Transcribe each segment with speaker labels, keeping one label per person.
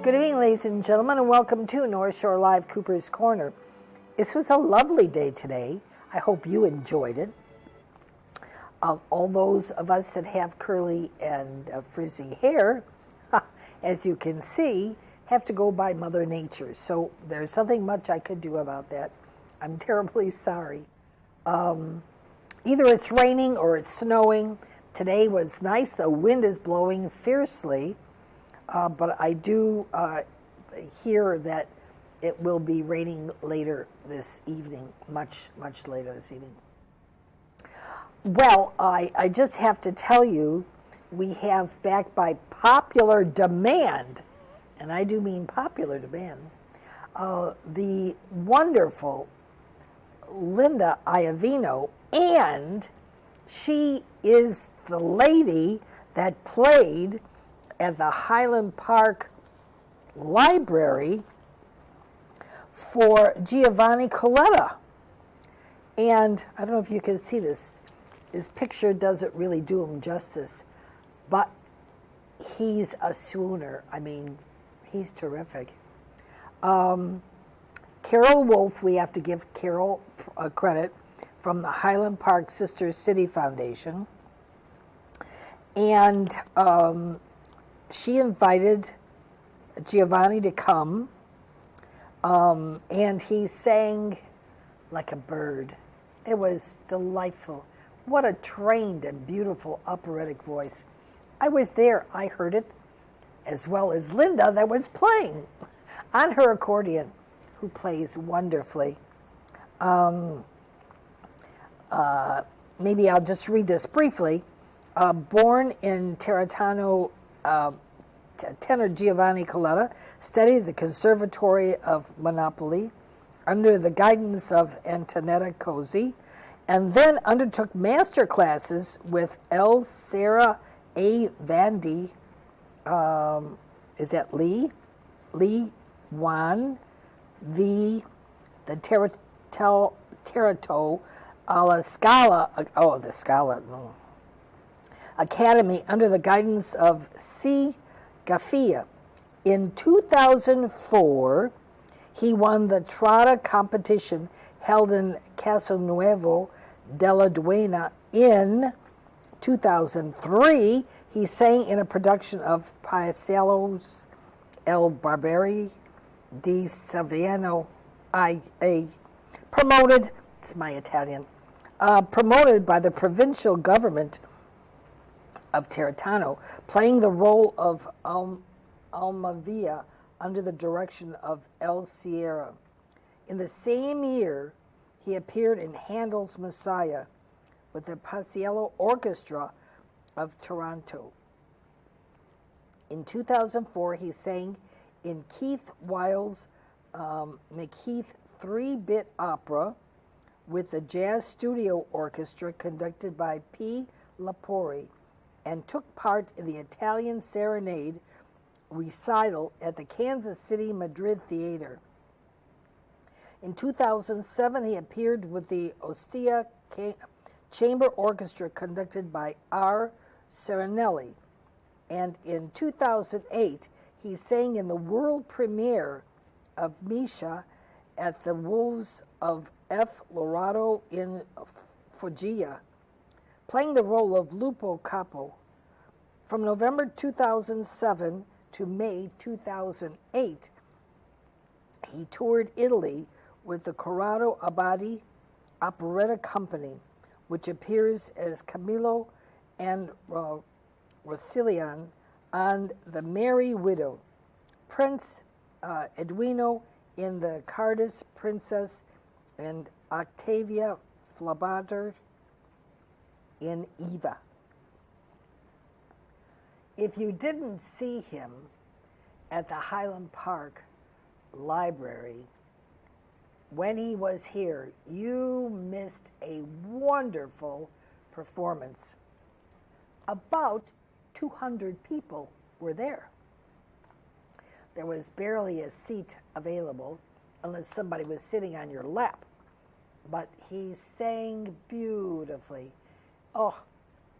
Speaker 1: Good evening, ladies and gentlemen, and welcome to North Shore Live Cooper's Corner. This was a lovely day today. I hope you enjoyed it. All those of us that have curly and frizzy hair, as you can see, have to go by Mother Nature. So there's nothing much I could do about that. I'm terribly sorry. Either it's raining or it's snowing. Today was nice. The wind is blowing fiercely. But I do hear that it will be raining later this evening, much later this evening. Well, I just have to tell you, we have back by popular demand, and I do mean popular demand, the wonderful Linda Iovino, and she is the lady that played at the Highland Park Library for Giovanni Coletta. And I don't know if you can see this. This picture doesn't really do him justice, but he's a swooner. I mean, he's terrific. Carol Wolf, we have to give Carol credit, from the Highland Park Sisters City Foundation. And she invited Giovanni to come, and he sang like a bird. It was delightful. What a trained and beautiful operatic voice. I was there. I heard it, as well as Linda that was playing on her accordion, who plays wonderfully. Maybe I'll just read this briefly. Born in Terrantino, tenor Giovanni Coletta studied the Conservatory of Monopoli under the guidance of Antonetta Cozzi, and then undertook master classes with L. Sarah A. Vandy, is that Lee Wan, the Teatro alla Scala, the Scala, no. Academy under the guidance of C. Gaffia. In 2004, he won the Trada competition held in Castelnuovo della Duena. In 2003, he sang in a production of Paisiello's El Barberi di Saviano I.A. promoted, it's my Italian, promoted by the provincial government of Terrantino, playing the role of Almavia under the direction of El Sierra. In the same year, he appeared in Handel's Messiah with the Paisiello Orchestra of Toronto. In 2004, he sang in Keith Wild's McKeith 3-bit opera with the Jazz Studio Orchestra conducted by P. Lapori, and took part in the Italian Serenade recital at the Kansas City Madrid Theater. In 2007, he appeared with the Ostia Chamber Orchestra conducted by R. Serenelli. And in 2008, he sang in the world premiere of Misha at the Wolves of F. Lorado in Foggia, playing the role of Lupo Capo. From November 2007 to May 2008, he toured Italy with the Corrado Abbati Operetta Company, which appears as Camillo and Rossilian on The Merry Widow, Prince Edwino in The Cardis Princess, and Octavia Flabater in Eva. If you didn't see him at the Highland Park Library when he was here, you missed a wonderful performance. About 200 people were there. There was barely a seat available unless somebody was sitting on your lap. But he sang beautifully. Oh,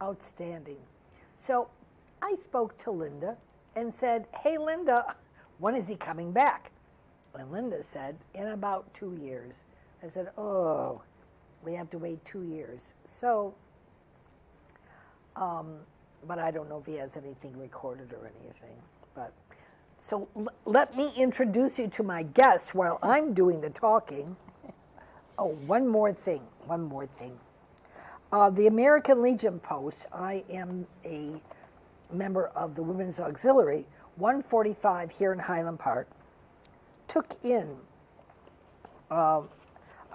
Speaker 1: outstanding. So I spoke to Linda and said, hey, Linda, when is he coming back? And Linda said, in about 2 years. I said, oh, we have to wait 2 years. So, but I don't know if he has anything recorded or anything. But so let me introduce you to my guests while I'm doing the talking. Oh, one more thing. The American Legion Post, I am a member of the Women's Auxiliary, 145 here in Highland Park, took in a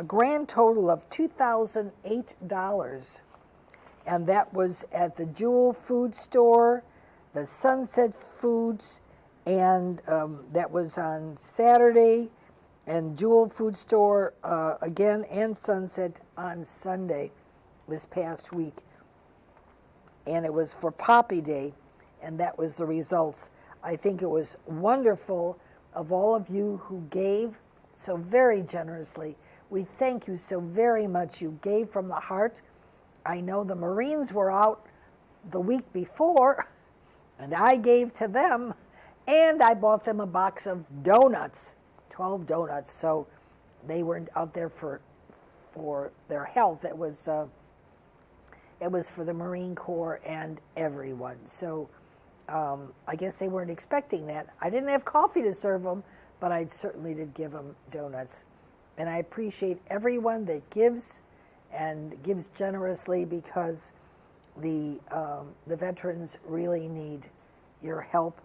Speaker 1: grand total of $2,008, and that was at the Jewel Food Store, the Sunset Foods, and that was on Saturday, and Jewel Food Store again, and Sunset on Sunday this past week. And it was for Poppy Day, and that was the results. I think it was wonderful of all of you who gave so very generously. We thank you so very much. You gave from the heart. I know the Marines were out the week before, and I gave to them, and I bought them a box of donuts, 12 donuts. So they weren't out there for their health. It was for the Marine Corps and everyone. So I guess they weren't expecting that. I didn't have coffee to serve them, but I certainly did give them donuts. And I appreciate everyone that gives and gives generously, because the veterans really need your help.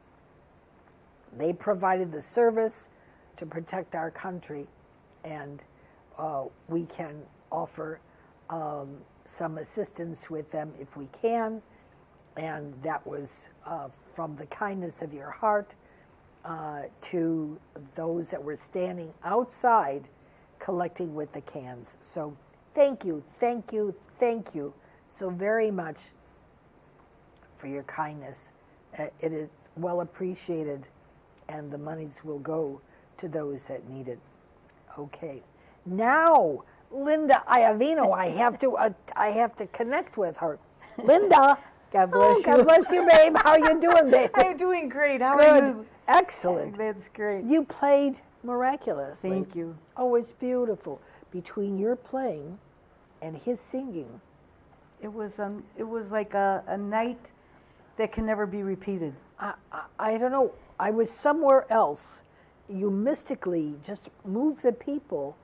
Speaker 1: They provided the service to protect our country, and we can offer some assistance with them if we can. And that was from the kindness of your heart to those that were standing outside collecting with the cans. So thank you so very much for your kindness. It is well appreciated, and the monies will go to those that need it. Okay, now Linda Iovino, I have to connect with her. Linda.
Speaker 2: God bless you.
Speaker 1: God bless you, babe. How are you doing, babe?
Speaker 2: I'm doing great. How
Speaker 1: Good.
Speaker 2: are you?
Speaker 1: Excellent.
Speaker 2: That's great.
Speaker 1: You played miraculously.
Speaker 2: Thank you.
Speaker 1: Oh, it's beautiful. Between your playing and his singing.
Speaker 2: It was like a night that can never be repeated.
Speaker 1: I don't know. I was somewhere else. You mystically just move the people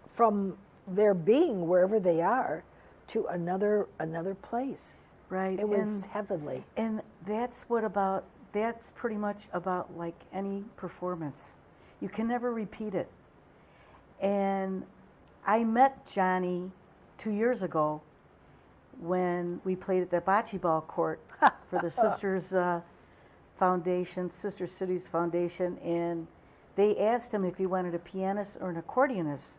Speaker 1: from their being wherever they are to another place.
Speaker 2: Right.
Speaker 1: It was heavenly.
Speaker 2: And that's pretty much about like any performance. You can never repeat it. And I met Johnny 2 years ago when we played at the bocce ball court for the Sisters Foundation, Sister Cities Foundation, and they asked him if he wanted a pianist or an accordionist.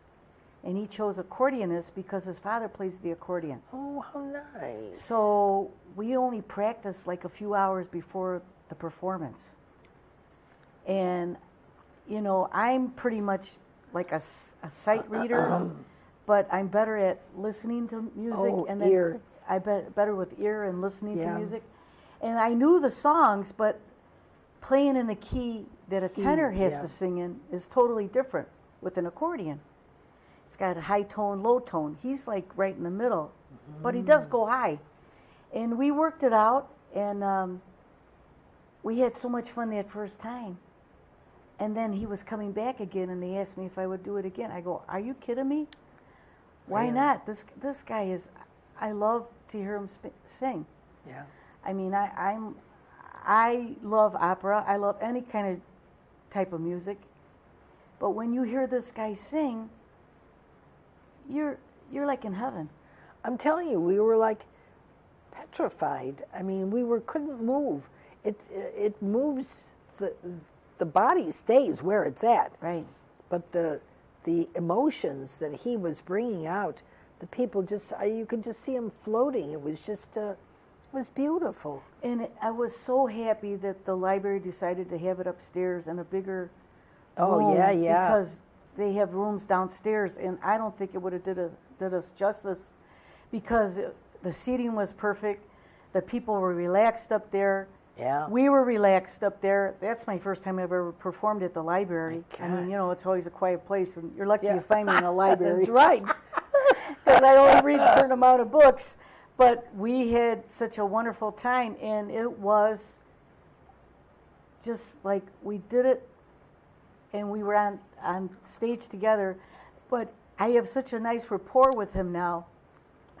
Speaker 2: And he chose accordionist because his father plays the accordion.
Speaker 1: Oh, how nice.
Speaker 2: So we only practiced like a few hours before the performance. And, you know, I'm pretty much like a sight reader, but I'm better at listening to music. And then
Speaker 1: ear.
Speaker 2: I better with ear and listening to music. And I knew the songs, but playing in the key that a tenor has to sing in is totally different with an accordion. It's got a high tone, low tone. He's like right in the middle, but he does go high. And we worked it out, and we had so much fun that first time. And then he was coming back again, and they asked me if I would do it again. I go, are you kidding me? Why not? This guy is, I love to hear him sing.
Speaker 1: Yeah.
Speaker 2: I mean, I love opera. I love any kind of type of music. But when you hear this guy sing, you're like in heaven.
Speaker 1: I'm telling you, we were like petrified. I mean, couldn't move. It moves. The body stays where it's at.
Speaker 2: Right.
Speaker 1: But the emotions that he was bringing out, the people just you could just see him floating. It was just it was beautiful.
Speaker 2: And I was so happy that the library decided to have it upstairs in a bigger room.
Speaker 1: Yeah.
Speaker 2: Because they have rooms downstairs, and I don't think it would have did us justice, because the seating was perfect, the people were relaxed up there,
Speaker 1: Yeah.
Speaker 2: We were relaxed up there. That's my first time I've ever performed at the library.
Speaker 1: My
Speaker 2: I mean,
Speaker 1: gosh.
Speaker 2: it's always a quiet place, and you're lucky
Speaker 1: Yeah.
Speaker 2: you find me in a library.
Speaker 1: That's right.
Speaker 2: Because I only read a certain amount of books. But we had such a wonderful time, and it was just like we did it, and we were on stage together. But I have such a nice rapport with him now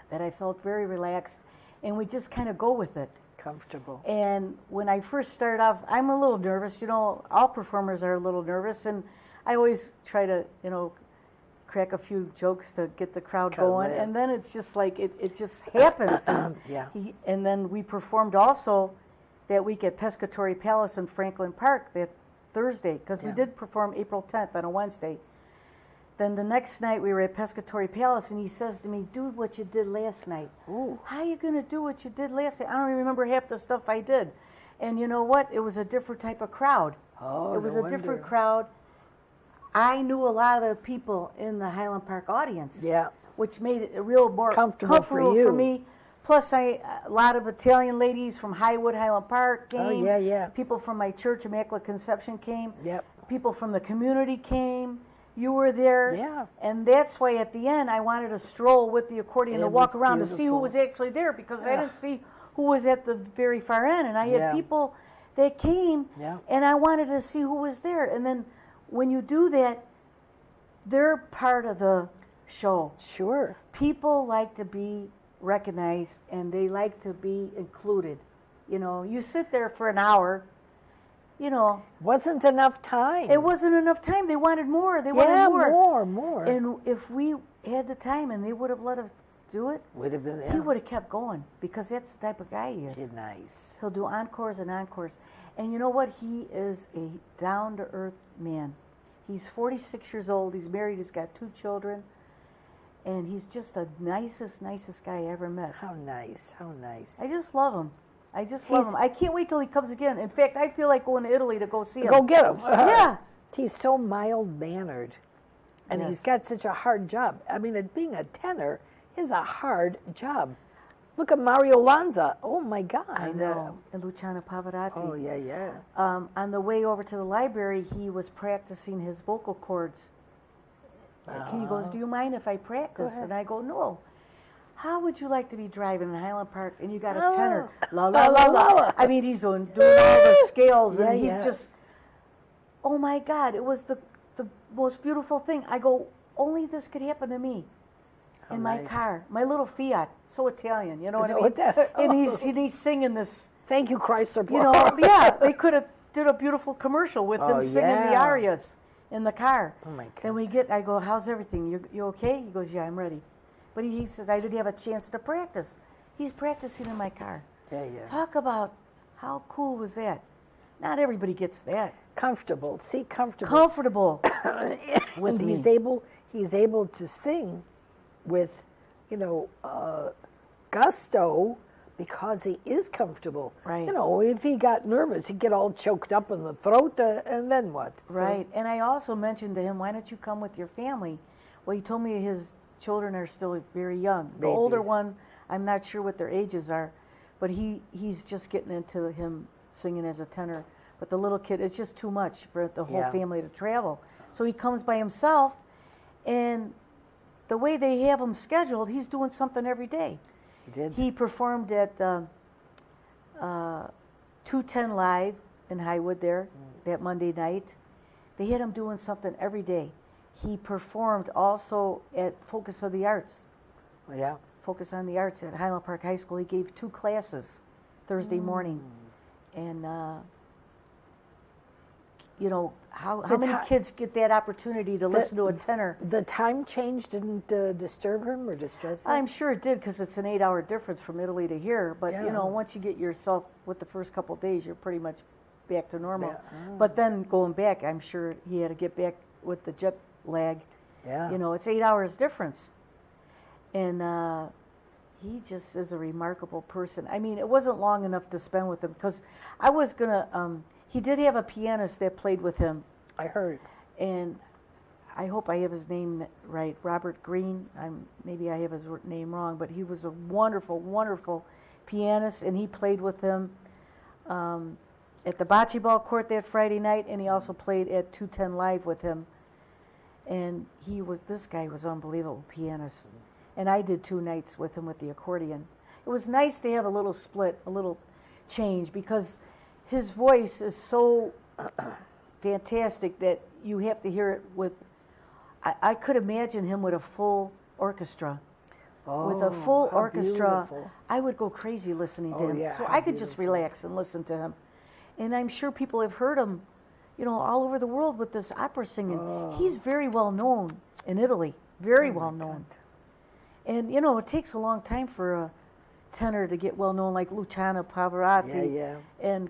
Speaker 2: that I felt very relaxed, and we just kind of go with it.
Speaker 1: Comfortable.
Speaker 2: And when I first started off, I'm a little nervous. All performers are a little nervous, and I always try to, crack a few jokes to get the crowd
Speaker 1: Come
Speaker 2: going.
Speaker 1: in.
Speaker 2: And then it's just like it just happens.
Speaker 1: Yeah.
Speaker 2: And then we performed also that week at Pescatory Palace in Franklin Park that Thursday, because we
Speaker 1: Yeah.
Speaker 2: did perform April 10th on a Wednesday. Then the next night we were at Pescatory Palace, and he says to me, "Do what you did last night."
Speaker 1: Ooh.
Speaker 2: How you going to do what you did last night? I don't even remember half the stuff I did. And you know what? It was a different type of crowd.
Speaker 1: Oh,
Speaker 2: It was
Speaker 1: no
Speaker 2: a different
Speaker 1: wonder.
Speaker 2: crowd. I knew a lot of the people in the Highland Park audience.
Speaker 1: Yeah.
Speaker 2: Which made it a real more
Speaker 1: Comfortable for you.
Speaker 2: me. Plus, a lot of Italian ladies from Highwood, Highland Park came.
Speaker 1: Oh, yeah, yeah.
Speaker 2: People from my church, Immaculate Conception, came.
Speaker 1: Yep.
Speaker 2: People from the community came. You were there.
Speaker 1: Yeah.
Speaker 2: And that's why at the end I wanted to stroll with the accordion to
Speaker 1: It
Speaker 2: walk
Speaker 1: was
Speaker 2: around to see who
Speaker 1: beautiful.
Speaker 2: was actually there, because I
Speaker 1: Yeah.
Speaker 2: didn't see who was at the very far end. And I had
Speaker 1: Yeah.
Speaker 2: people that came,
Speaker 1: Yeah.
Speaker 2: and I wanted to see who was there. And then when you do that, they're part of the show.
Speaker 1: Sure.
Speaker 2: People like to be recognized, and they like to be included. You sit there for an hour,
Speaker 1: Wasn't enough time.
Speaker 2: it wasn't enough time. They wanted more. They
Speaker 1: Yeah,
Speaker 2: wanted more.
Speaker 1: more.
Speaker 2: And if we had the time and they would have let us do it,
Speaker 1: Would have been.
Speaker 2: he would have kept going, because that's the type of guy he is.
Speaker 1: Yeah, nice.
Speaker 2: He'll do encores and encores. And you know what? He is a down-to-earth man. He's 46 years old. He's married. He's got 2 children. And he's just the nicest guy I ever met.
Speaker 1: How nice. How nice.
Speaker 2: I just love him. I just love
Speaker 1: He's-
Speaker 2: him. I can't wait till he comes again. In fact, I feel like going to Italy to go see him.
Speaker 1: Go get him.
Speaker 2: Yeah.
Speaker 1: He's so mild mannered, and he's
Speaker 2: Yes.
Speaker 1: got such a hard job. I mean, being a tenor is a hard job. Look at Mario Lanza. Oh my God.
Speaker 2: I know. And Luciano Pavarotti.
Speaker 1: Oh yeah, yeah.
Speaker 2: On the way over to the library, he was practicing his vocal cords. He goes, "Do you mind if I practice?"
Speaker 1: ahead.
Speaker 2: And I go, "No. How would you like to be driving in Highland Park and you got a
Speaker 1: Oh.
Speaker 2: tenor? La la la la." I mean, he's doing all the scales, and
Speaker 1: Yeah,
Speaker 2: he's
Speaker 1: yeah.
Speaker 2: just, oh my God, it was the most beautiful thing. I go, only this could happen to me. In my
Speaker 1: nice.
Speaker 2: car, my little Fiat, so Italian, you know what I
Speaker 1: So
Speaker 2: mean?
Speaker 1: Italian.
Speaker 2: And he's singing this.
Speaker 1: Thank you, Chrysler.
Speaker 2: Yeah, they could have did a beautiful commercial with
Speaker 1: Oh,
Speaker 2: him singing the
Speaker 1: yeah.
Speaker 2: arias in the car.
Speaker 1: Oh, my
Speaker 2: Then I go, "How's everything? You okay?" He goes, "Yeah, I'm ready." But he says, "I didn't have a chance to practice." He's practicing in my car.
Speaker 1: Yeah, yeah.
Speaker 2: Talk about how cool was that? Not everybody gets that.
Speaker 1: Comfortable. See, comfortable.
Speaker 2: Comfortable with
Speaker 1: and
Speaker 2: me.
Speaker 1: he's able to sing with, gusto, because he is comfortable.
Speaker 2: Right.
Speaker 1: If he got nervous, he'd get all choked up in the throat, and then what? So-
Speaker 2: Right. And I also mentioned to him, "Why don't you come with your family?" Well, he told me his children are still very young. The older
Speaker 1: Babies.
Speaker 2: one, I'm not sure what their ages are, but he's just getting into him singing as a tenor. But the little kid, it's just too much for the whole
Speaker 1: Yeah.
Speaker 2: family to travel. So he comes by himself, and the way they have him scheduled, he's doing something every day.
Speaker 1: He did.
Speaker 2: He performed at 210 Live in Highwood there that Monday night. They had him doing something every day. He performed also at Focus on the Arts at Highland Park High School. He gave 2 classes Thursday morning. And, how many kids get that opportunity to listen to a tenor?
Speaker 1: The time change didn't disturb him or distress him?
Speaker 2: I'm sure it did, because it's an 8-hour difference from Italy to here. But,
Speaker 1: Yeah.
Speaker 2: once you get yourself with the first couple of days, you're pretty much back to normal.
Speaker 1: Yeah.
Speaker 2: But then going back, I'm sure he had to get back with the jet lag.
Speaker 1: Yeah.
Speaker 2: It's 8 hours difference. And he just is a remarkable person. I mean, it wasn't long enough to spend with him, because I was going to, he did have a pianist that played with him.
Speaker 1: I heard.
Speaker 2: And I hope I have his name right, Robert Green. Maybe I have his name wrong, but he was a wonderful, wonderful pianist, and he played with him. at the Bocce Ball Court that Friday night, and he also played at 210 Live with him. And this guy was unbelievable pianist. And I did 2 nights with him with the accordion. It was nice to have a little split, a little change, because his voice is so fantastic that you have to hear it with, I could imagine him with a full orchestra. With a full orchestra,
Speaker 1: beautiful.
Speaker 2: I would go crazy listening to him.
Speaker 1: Yeah,
Speaker 2: so
Speaker 1: how
Speaker 2: I could just
Speaker 1: beautiful.
Speaker 2: relax and listen to him. And I'm sure people have heard him, all over the world with this opera singing. He's very well known in Italy, very well known. And, it takes a long time for a tenor to get well known, like Luciano Pavarotti.
Speaker 1: Yeah.
Speaker 2: And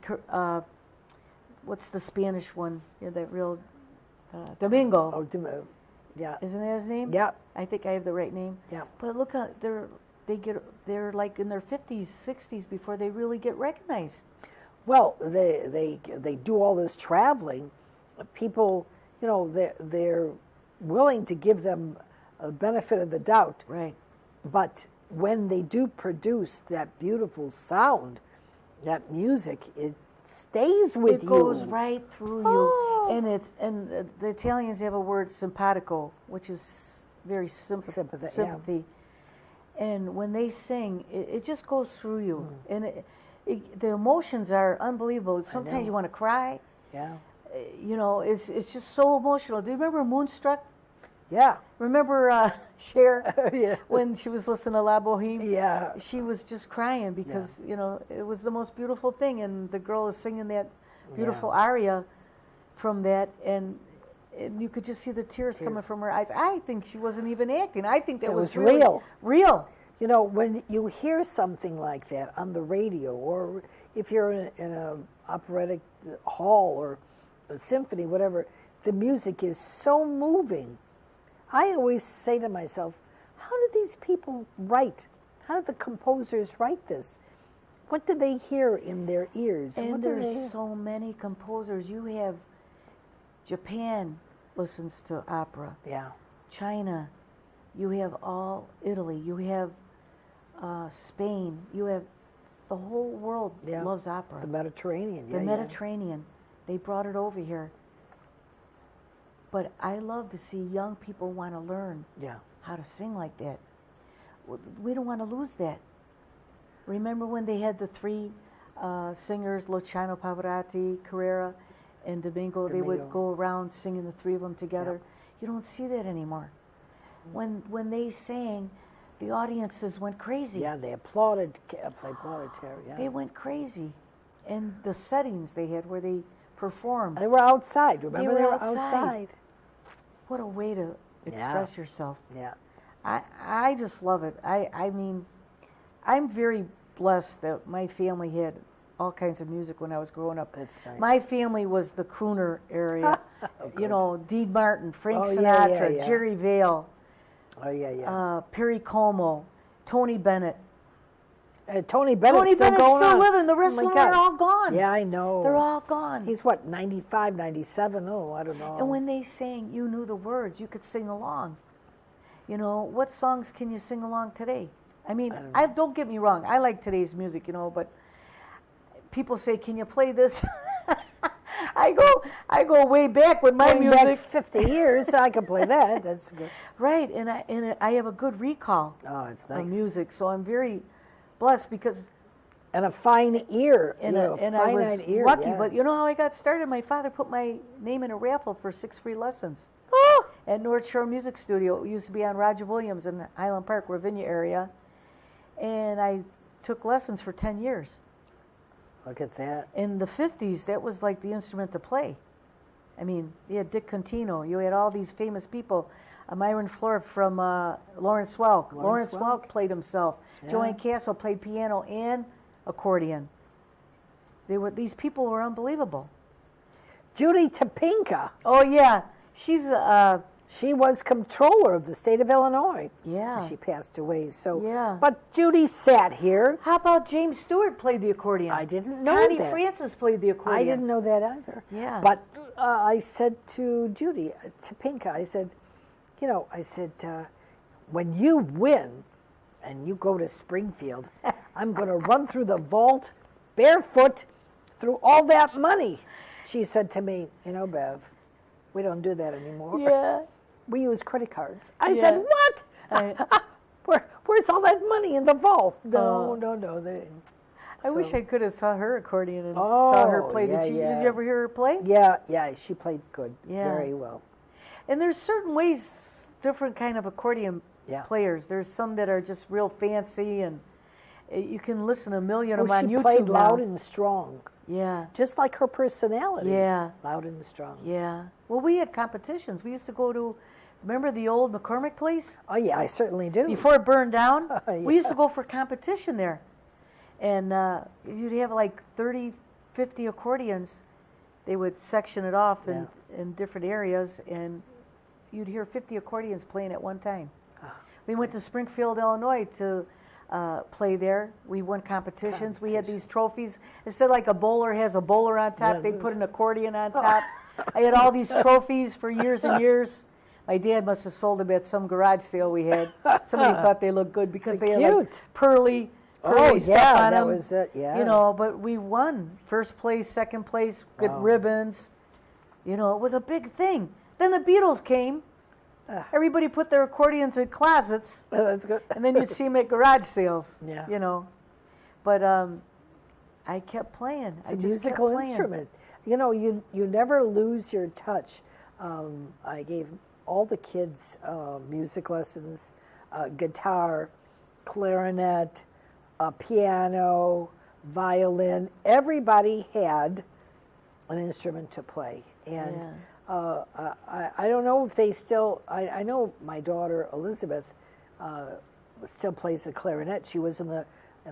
Speaker 2: what's the Spanish one? That real Domingo.
Speaker 1: Oh, yeah.
Speaker 2: Isn't that his name?
Speaker 1: Yeah.
Speaker 2: I think I have the right name.
Speaker 1: Yeah.
Speaker 2: But look, they're like in their 50s, 60s before they really get recognized.
Speaker 1: Well, they do all this traveling. People, they're willing to give them a benefit of the doubt.
Speaker 2: Right.
Speaker 1: But when they do produce that beautiful sound, that music, it stays with you.
Speaker 2: It goes right through you, and the Italians have a word simpatico, which is very sympathy. And when they sing, it just goes through you, and the emotions are unbelievable. Sometimes you want to cry.
Speaker 1: Yeah.
Speaker 2: It's just so emotional. Do you remember Moonstruck?
Speaker 1: Yeah.
Speaker 2: Remember Cher?
Speaker 1: Yeah.
Speaker 2: When she was listening to La Boheme?
Speaker 1: Yeah.
Speaker 2: She was just crying because, it was the most beautiful thing. And the girl is singing that beautiful aria from that. And you could just see the tears coming from her eyes. I think she wasn't even acting. I think that was really
Speaker 1: real.
Speaker 2: Real.
Speaker 1: When you hear something like that on the radio, or if you're in an operatic hall or a symphony, whatever, the music is so moving. I always say to myself, how do these people write? How do the composers write this? What do they hear in their ears?
Speaker 2: And there's so many composers. You have Japan listens to opera.
Speaker 1: Yeah.
Speaker 2: China. You have Italy. You have Spain. You have the whole world loves opera.
Speaker 1: The Mediterranean.
Speaker 2: The Mediterranean. They brought it over here. But I love to see young people want to learn how to sing like that. We don't want to lose that. Remember when they had the 3 singers, Luciano Pavarotti, Carrera, and Domingo? They would go around singing, the 3 of them together. You don't see that anymore. When they sang, the audiences went crazy.
Speaker 1: Yeah, they applauded Terry. Yeah.
Speaker 2: They went crazy. And the settings they had where they performed.
Speaker 1: They were outside. Remember,
Speaker 2: They
Speaker 1: they
Speaker 2: were
Speaker 1: were outside.
Speaker 2: What a way to express yourself.
Speaker 1: Yeah.
Speaker 2: I just love it. I mean, I'm very blessed that my family had all kinds of music when I was growing up.
Speaker 1: That's nice.
Speaker 2: My family was the crooner area. Dean Martin, Frank
Speaker 1: Oh,
Speaker 2: Sinatra,
Speaker 1: yeah.
Speaker 2: Jerry Vale,
Speaker 1: Oh, yeah.
Speaker 2: Perry Como, Tony Bennett.
Speaker 1: Tony Bennett's
Speaker 2: Tony
Speaker 1: still
Speaker 2: Bennett's
Speaker 1: going
Speaker 2: still
Speaker 1: on.
Speaker 2: living. The rest
Speaker 1: Oh, my
Speaker 2: of them are
Speaker 1: God.
Speaker 2: all gone.
Speaker 1: Yeah, I know.
Speaker 2: They're all gone.
Speaker 1: He's what, 95, 97? Oh, I don't know.
Speaker 2: And when they sang, you knew the words. You could sing along. What songs can you sing along today? I mean, don't get me wrong. I like today's music, but people say, "Can you play this?" I go way back with my
Speaker 1: Going
Speaker 2: music.
Speaker 1: back 50 years, I can play that. That's good.
Speaker 2: Right, and I have a good recall
Speaker 1: Oh, it's
Speaker 2: of
Speaker 1: nice.
Speaker 2: music, so I'm very blessed because
Speaker 1: And a fine ear.
Speaker 2: and
Speaker 1: a
Speaker 2: I was
Speaker 1: finite ear.
Speaker 2: lucky.
Speaker 1: Yeah.
Speaker 2: But you know how I got started? My father put my name in a raffle for 6 free lessons.
Speaker 1: Oh,
Speaker 2: At North Shore Music Studio. It used to be on Roger Williams in Highland Park, Ravinia area. And I took lessons for 10 years.
Speaker 1: look at that.
Speaker 2: In the 50s, that was like the instrument to play. I mean, you had Dick Contino. You had all these famous people. Myron Fleur from Lawrence Welk. Lawrence Welk played himself.
Speaker 1: Yeah.
Speaker 2: Joanne Castle played piano and accordion. These people were unbelievable.
Speaker 1: Judy Topinka.
Speaker 2: Oh, yeah. She's
Speaker 1: She was controller of the state of Illinois.
Speaker 2: Yeah.
Speaker 1: She passed away. So,
Speaker 2: Yeah.
Speaker 1: But Judy sat here.
Speaker 2: How about James Stewart played the accordion?
Speaker 1: I didn't know
Speaker 2: Connie
Speaker 1: that.
Speaker 2: Francis played the accordion.
Speaker 1: I didn't know that either.
Speaker 2: Yeah.
Speaker 1: But I said to Judy Topinka, I said, when you win and you go to Springfield, I'm going to run through the vault barefoot through all that money. She said to me, you know, Bev, we don't do that anymore.
Speaker 2: Yeah.
Speaker 1: We use credit cards. I
Speaker 2: Yeah.
Speaker 1: said, what? Where's all that money in the vault? No.
Speaker 2: I wish I could have saw her accordion and saw her play.
Speaker 1: Yeah,
Speaker 2: Did you
Speaker 1: yeah.
Speaker 2: ever hear her play?
Speaker 1: Yeah, she played good,
Speaker 2: Yeah.
Speaker 1: very well.
Speaker 2: And there's certain ways, different kind of accordion
Speaker 1: Yeah.
Speaker 2: players. There's some that are just real fancy, and you can listen to a million of them on
Speaker 1: She
Speaker 2: YouTube
Speaker 1: played loud
Speaker 2: now.
Speaker 1: and strong,
Speaker 2: Yeah,
Speaker 1: just like her personality.
Speaker 2: Yeah.
Speaker 1: Loud and strong.
Speaker 2: yeah. Well, we had competitions. We used to go to, remember the old McCormick place?
Speaker 1: Oh, yeah, I certainly do.
Speaker 2: Before it burned down,
Speaker 1: Yeah.
Speaker 2: we used to go for competition there. And you'd have like 30, 50 accordions. They would section it off in different areas, and you'd hear 50 accordions playing at one time. We went to Springfield, Illinois to play there. We won competitions. We had these trophies. Instead, like a bowler has a bowler on top,
Speaker 1: Yeah,
Speaker 2: they
Speaker 1: this
Speaker 2: put
Speaker 1: is-
Speaker 2: an accordion on top. I had all these trophies for years and years. My dad must have sold them at some garage sale we had. Somebody thought they looked good because they had like
Speaker 1: Cute.
Speaker 2: pearly
Speaker 1: Oh,
Speaker 2: stuff
Speaker 1: yeah,
Speaker 2: on
Speaker 1: that
Speaker 2: them.
Speaker 1: was it, yeah.
Speaker 2: You know, but we won first place, second place, good ribbons. You know, it was a big thing. Then the Beatles came. Everybody put their accordions in closets,
Speaker 1: That's good.
Speaker 2: and then you'd see them at garage sales.
Speaker 1: Yeah.
Speaker 2: You know, but I kept playing.
Speaker 1: It's a musical instrument. You know, you never lose your touch. I gave all the kids music lessons, guitar, clarinet, piano, violin. Everybody had an instrument to play. And I don't know if they still, I know my daughter Elizabeth still plays the clarinet. She was in the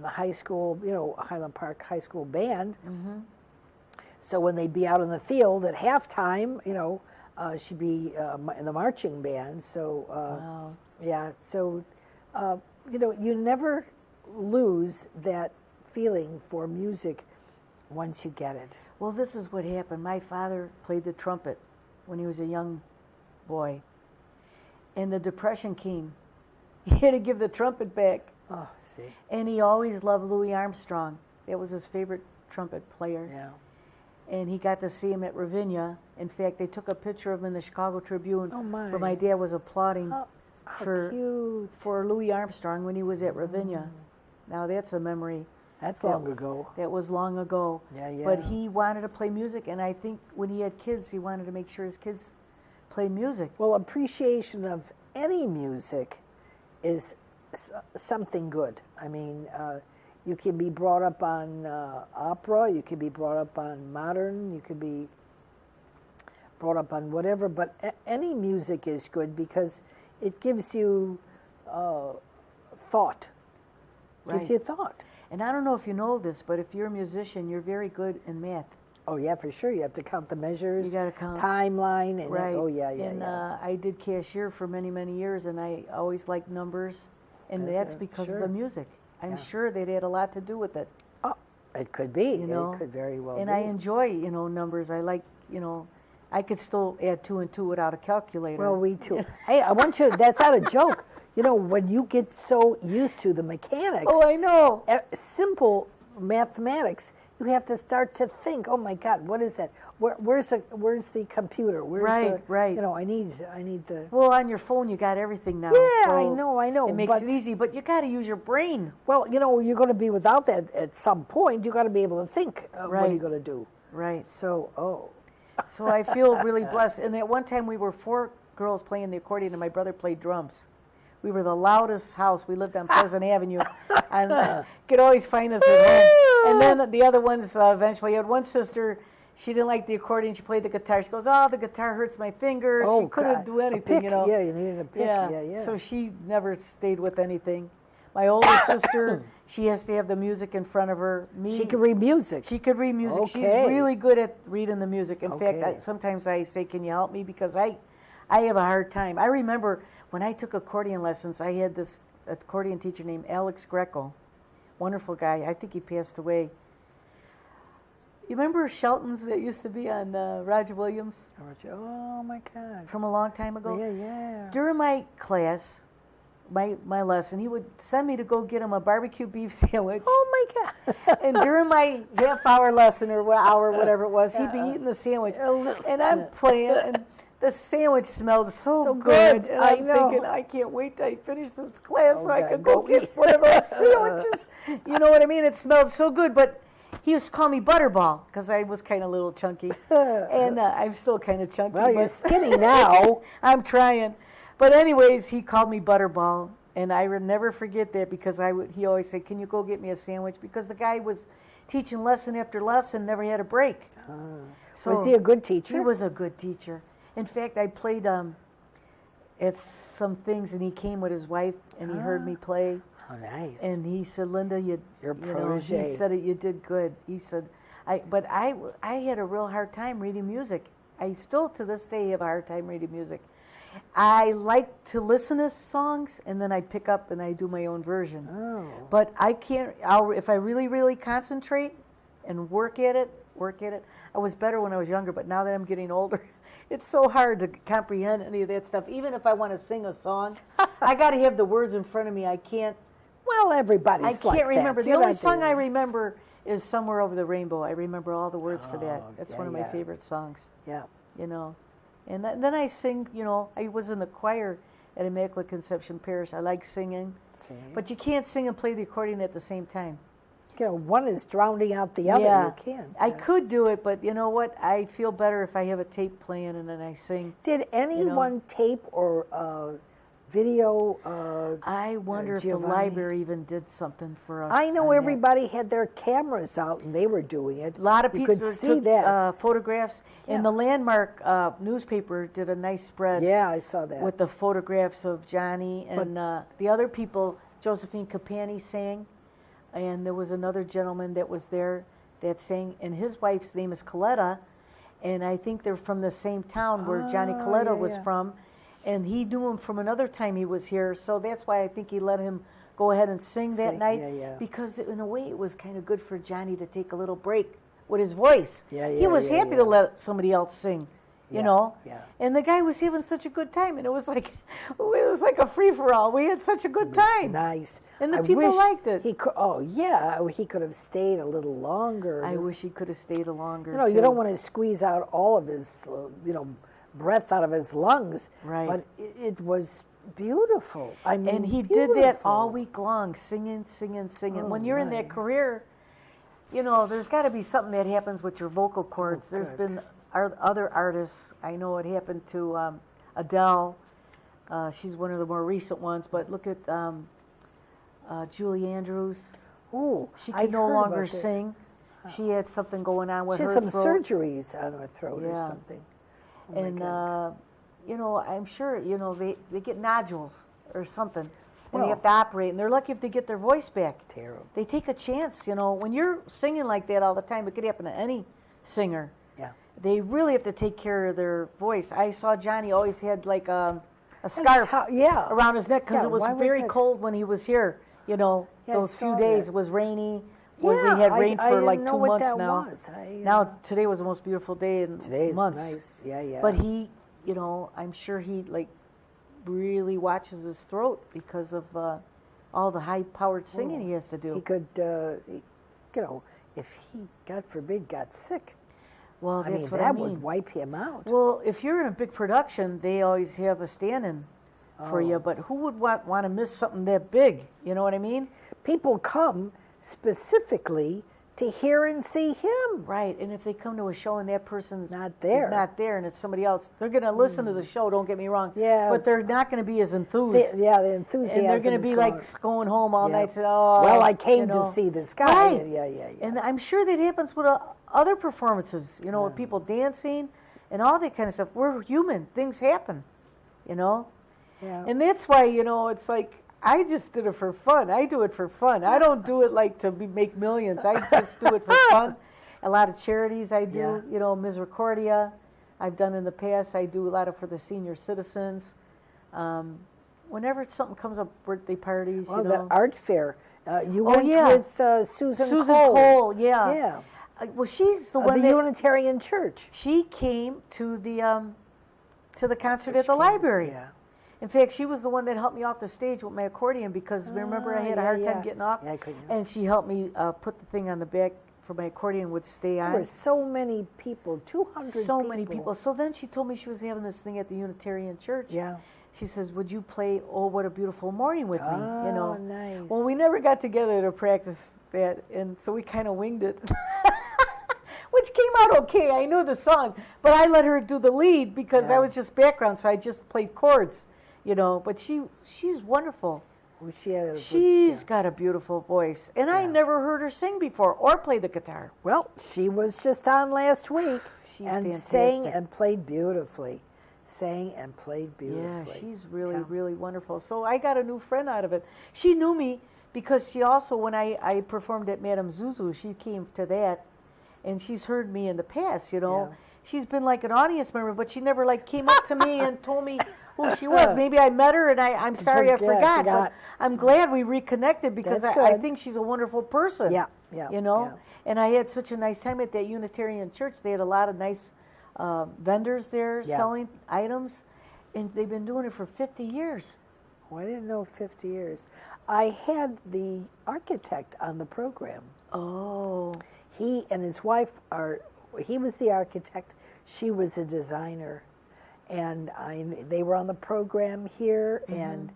Speaker 1: high school, you know, Highland Park High School band.
Speaker 2: Mm-hmm.
Speaker 1: So when they'd be out in the field at halftime, you know, she'd be in the marching band. So,
Speaker 2: Wow.
Speaker 1: yeah, so, you know, you never lose that feeling for music once you get it.
Speaker 2: Well, this is what happened. My father played the trumpet when he was a young boy, and the Depression came. He had to give the trumpet back,
Speaker 1: Oh, see,
Speaker 2: and he always loved Louis Armstrong. That was his favorite trumpet player.
Speaker 1: yeah.
Speaker 2: And he got to see him at Ravinia. In fact, they took a picture of him in the Chicago Tribune
Speaker 1: Oh, my.
Speaker 2: where my dad was applauding
Speaker 1: How
Speaker 2: for
Speaker 1: cute.
Speaker 2: for Louis Armstrong when he was at Ravinia. Now that's a memory.
Speaker 1: That's long ago.
Speaker 2: That was long ago.
Speaker 1: Yeah, yeah.
Speaker 2: But he wanted to play music, and I think when he had kids, he wanted to make sure his kids played music.
Speaker 1: Well, appreciation of any music is something good. I mean, you can be brought up on opera, you can be brought up on modern, you could be brought up on whatever, but any music is good because it gives you thought. Gives
Speaker 2: Right.
Speaker 1: you thought.
Speaker 2: And I don't know if you know this, but if you're a musician, you're very good in math.
Speaker 1: Oh yeah, for sure. You have to count the measures,
Speaker 2: You gotta count.
Speaker 1: timeline, and
Speaker 2: Right.
Speaker 1: oh yeah,
Speaker 2: And I did cashier for many, many years, and I always liked numbers, and
Speaker 1: That's
Speaker 2: that's
Speaker 1: right.
Speaker 2: because
Speaker 1: Sure.
Speaker 2: of the music. I'm
Speaker 1: Yeah.
Speaker 2: sure that had a lot to do with it.
Speaker 1: Oh, it could be.
Speaker 2: You know,
Speaker 1: it could very well
Speaker 2: and
Speaker 1: be.
Speaker 2: I enjoy, you know, numbers. I like, you know, I could still add 2 and 2 without a calculator.
Speaker 1: Well, we too. Hey, I want you. That's not a joke. You know, when you get so used to the mechanics,
Speaker 2: Oh, I know.
Speaker 1: simple mathematics, you have to start to think. Oh my God, what is that? Where's the computer? Where's
Speaker 2: Right,
Speaker 1: the,
Speaker 2: right.
Speaker 1: You know, I need the.
Speaker 2: Well, on your phone, you got everything now.
Speaker 1: Yeah,
Speaker 2: so
Speaker 1: I know.
Speaker 2: It makes
Speaker 1: but,
Speaker 2: it easy, but you got to use your brain.
Speaker 1: Well, you know, you're going to be without that at some point. You got to be able to think. What are you
Speaker 2: Right.
Speaker 1: going to do?
Speaker 2: Right.
Speaker 1: So,
Speaker 2: So I feel really blessed. And at one time, we were 4 girls playing the accordion, and my brother played drums. We were the loudest house. We lived on Pleasant Avenue, and could always find us at home. And then the other ones eventually had one sister. She didn't like the accordion. She played the guitar. She goes, "Oh, the guitar hurts my fingers."
Speaker 1: oh,
Speaker 2: she couldn't
Speaker 1: God.
Speaker 2: do
Speaker 1: A
Speaker 2: anything,
Speaker 1: pick.
Speaker 2: you know.
Speaker 1: Yeah, you needed a pick. Yeah.
Speaker 2: So she never stayed with anything. My older sister, she has to have the music in front of her. Me,
Speaker 1: She can read music.
Speaker 2: She could read music.
Speaker 1: Okay.
Speaker 2: She's really good at reading the music. In
Speaker 1: Okay.
Speaker 2: fact, sometimes I say, "Can you help me?" Because I have a hard time. I remember when I took accordion lessons, I had this accordion teacher named Alex Greco. Wonderful guy. I think he passed away. You remember Shelton's that used to be on Roger Williams
Speaker 1: Oh my God.
Speaker 2: from a long time ago?
Speaker 1: Yeah.
Speaker 2: During my class, my lesson, he would send me to go get him a barbecue beef sandwich.
Speaker 1: Oh my God.
Speaker 2: And during my half-hour lesson or hour, whatever it was, he'd be eating the sandwich. And I'm playing, and the sandwich smelled so good. And I'm thinking, I can't wait till I finish this class so I can go get one of those sandwiches. You know what I mean? It smelled so good. But he used to call me Butterball because I was kind of a little chunky. And I'm still kind of chunky.
Speaker 1: Well, you're skinny now.
Speaker 2: I'm trying. But anyways, he called me Butterball. And I would never forget that because he always said, can you go get me a sandwich? Because the guy was teaching lesson after lesson, never had a break.
Speaker 1: So was he a good teacher?
Speaker 2: He was a good teacher. In fact, I played at some things, and he came with his wife, and he heard me play.
Speaker 1: Oh, nice.
Speaker 2: And he said, Linda,
Speaker 1: Your protege.
Speaker 2: he said it, you did good. He said, but I had a real hard time reading music. I still, to this day, have a hard time reading music. I like to listen to songs, and then I pick up and I do my own version.
Speaker 1: Oh.
Speaker 2: But I can't, if I really, really concentrate and work at it. I was better when I was younger, but now that I'm getting older, it's so hard to comprehend any of that stuff. Even if I want to sing a song, I got to have the words in front of me. I can't.
Speaker 1: Well, everybody's like that.
Speaker 2: I can't remember. The only song I remember is Somewhere Over the Rainbow. I remember all the words for that. That's one of my favorite songs.
Speaker 1: Yeah.
Speaker 2: You know. And then I sing, I was in the choir at Immaculate Conception Parish. I like singing. But you can't sing and play the accordion at the same time.
Speaker 1: One is drowning out the other.
Speaker 2: Yeah.
Speaker 1: You can't.
Speaker 2: I could do it, but you know what? I feel better if I have a tape playing and then I sing.
Speaker 1: Did anyone tape or video?
Speaker 2: I wonder if the library even did something for us.
Speaker 1: I know everybody had their cameras out and they were doing it.
Speaker 2: A lot of people
Speaker 1: could see that.
Speaker 2: Photographs. And the Landmark newspaper did a nice spread.
Speaker 1: Yeah, I saw that.
Speaker 2: With the photographs of Johnny and the other people. Josephine Capani sang. And there was another gentleman that was there that sang, and his wife's name is Coletta, and I think they're from the same town where Johnny Coletta was from, and he knew him from another time he was here, so that's why I think he let him go ahead and sing that night, because in a way it was kind of good for Johnny to take a little break with his voice. He was happy to let somebody else sing. You know, and the guy was having such a good time, and it was like a free for all. We had such a good time.
Speaker 1: Nice,
Speaker 2: and the people liked it.
Speaker 1: He could, he could have stayed a little longer.
Speaker 2: I wish he could have stayed longer.
Speaker 1: You don't want to squeeze out all of his, breath out of his lungs.
Speaker 2: Right.
Speaker 1: But it was beautiful. I mean,
Speaker 2: and he did that all week long, singing. When you're in that career, there's got to be something that happens with your vocal cords. There's been other artists. I know it happened to Adele. She's one of the more recent ones. But look at Julie Andrews.
Speaker 1: Ooh,
Speaker 2: she can no longer sing. She had something going on with her throat.
Speaker 1: She had some surgeries on her throat or something.
Speaker 2: Oh and I'm sure they get nodules or something. And they have to operate, and they're lucky if they get their voice back.
Speaker 1: Terrible.
Speaker 2: They take a chance, when you're singing like that all the time, it could happen to any singer.
Speaker 1: Yeah.
Speaker 2: They really have to take care of their voice. I saw Johnny always had like a scarf around his neck because it was very cold when he was here. Those few days it was rainy. We had rain for like 2 months now. Today was the most beautiful day in months.
Speaker 1: Nice. Yeah.
Speaker 2: But he, I'm sure he really watches his throat because of all the high-powered singing he has to do.
Speaker 1: He could, if he, God forbid, got sick.
Speaker 2: Well, that's what I
Speaker 1: that
Speaker 2: mean.
Speaker 1: would wipe him out.
Speaker 2: Well, if you're in a big production, they always have a stand-in for you. But who would want to miss something that big? You know what I mean?
Speaker 1: People come specifically to hear and see him.
Speaker 2: Right, and if they come to a show and that person's
Speaker 1: not there
Speaker 2: and it's somebody else, they're going to listen to the show, don't get me wrong.
Speaker 1: Yeah.
Speaker 2: But they're not going to be as enthused.
Speaker 1: The enthusiasm.
Speaker 2: And they're going to be going home all night saying,
Speaker 1: I came to see this guy.
Speaker 2: Right.
Speaker 1: Yeah.
Speaker 2: And I'm sure that happens with other performances, with people dancing and all that kind of stuff. We're human. Things happen,
Speaker 1: Yeah.
Speaker 2: And that's why, it's like, I just did it for fun. I do it for fun. I don't do it to make millions. I just do it for fun. A lot of charities I do, Misericordia, I've done in the past. I do a lot for the senior citizens. Whenever something comes up, birthday parties,
Speaker 1: the art fair. You went with Susan
Speaker 2: Cole. Yeah. Well, she's the one
Speaker 1: the Unitarian Church.
Speaker 2: She came to the concert at the library.
Speaker 1: Yeah.
Speaker 2: In fact, she was the one that helped me off the stage with my accordion because remember I had a hard time getting off?
Speaker 1: Yeah, I couldn't.
Speaker 2: And she helped me put the thing on the back for my accordion would stay on.
Speaker 1: There were so many people, 200
Speaker 2: So many people. So then she told me she was having this thing at the Unitarian Church.
Speaker 1: Yeah.
Speaker 2: She says, would you play Oh, What a Beautiful Morning with me?
Speaker 1: Oh,
Speaker 2: You know.
Speaker 1: nice.
Speaker 2: Well, we never got together to practice that, and so we kind of winged it. Which came out okay. I knew the song, but I let her do the lead because I was just background, so I just played chords, you know. But she's wonderful.
Speaker 1: Well, she had a
Speaker 2: She's got a beautiful voice, and I never heard her sing before or play the guitar.
Speaker 1: Well, she was just on last week
Speaker 2: She's
Speaker 1: and
Speaker 2: fantastic.
Speaker 1: sang and played beautifully. Sang and played beautifully.
Speaker 2: Yeah, she's really, really wonderful. So I got a new friend out of it. She knew me because she also, when I performed at Madame Zuzu, she came to that, and she's heard me in the past, you know.
Speaker 1: Yeah.
Speaker 2: She's been like an audience member, but she never like came up to me and told me who she was. Maybe I met her and I'm sorry I forgot. But I'm glad we reconnected because
Speaker 1: That's
Speaker 2: I
Speaker 1: good.
Speaker 2: think she's a wonderful person.
Speaker 1: Yeah, yeah,
Speaker 2: You know?
Speaker 1: yeah.
Speaker 2: And I had such a nice time at that Unitarian church. They had a lot of nice vendors there selling items, and they've been doing it for 50 years.
Speaker 1: Oh, I didn't know 50 years. I had the architect on the program.
Speaker 2: Oh.
Speaker 1: He and his wife he was the architect, she was a designer. And they were on the program here, and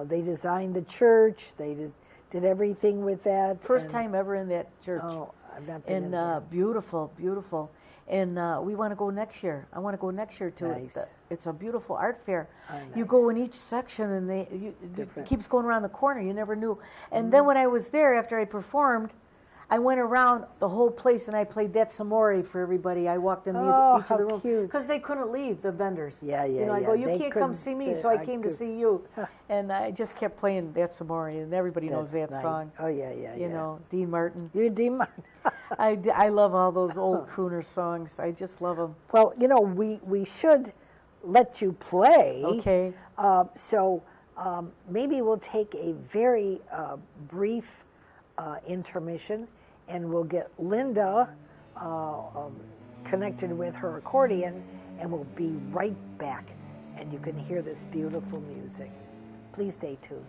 Speaker 1: they designed the church. They did everything with that.
Speaker 2: First time ever in that church.
Speaker 1: Oh, I've not been in
Speaker 2: And
Speaker 1: there.
Speaker 2: beautiful, beautiful. And we want to go next year. I want to go next year to
Speaker 1: Nice.
Speaker 2: it. It's a beautiful art fair.
Speaker 1: Oh,
Speaker 2: You
Speaker 1: nice.
Speaker 2: go in each section, and it
Speaker 1: Different.
Speaker 2: keeps going around the corner. You never knew. And then when I was there, after I performed, I went around the whole place and I played that Samori for everybody. I walked in each
Speaker 1: Oh,
Speaker 2: of the
Speaker 1: how
Speaker 2: rooms
Speaker 1: cute.
Speaker 2: because they couldn't leave, the vendors.
Speaker 1: Yeah,
Speaker 2: You know, I
Speaker 1: yeah,
Speaker 2: go,
Speaker 1: yeah.
Speaker 2: you
Speaker 1: They
Speaker 2: can't come
Speaker 1: couldn't
Speaker 2: see me,
Speaker 1: sit.
Speaker 2: so I
Speaker 1: I
Speaker 2: came to
Speaker 1: could-
Speaker 2: see you. And I just kept playing that Samori, and everybody knows that
Speaker 1: That's nice.
Speaker 2: song.
Speaker 1: Oh, yeah, yeah,
Speaker 2: You
Speaker 1: yeah.
Speaker 2: know, Dean Martin.
Speaker 1: You're Dean Martin.
Speaker 2: I love all those old crooner songs. I just love them.
Speaker 1: Well, you know, we should let you play.
Speaker 2: Okay.
Speaker 1: So maybe we'll take a very brief intermission, and we'll get Linda connected with her accordion, and we'll be right back. And you can hear this beautiful music. Please stay tuned.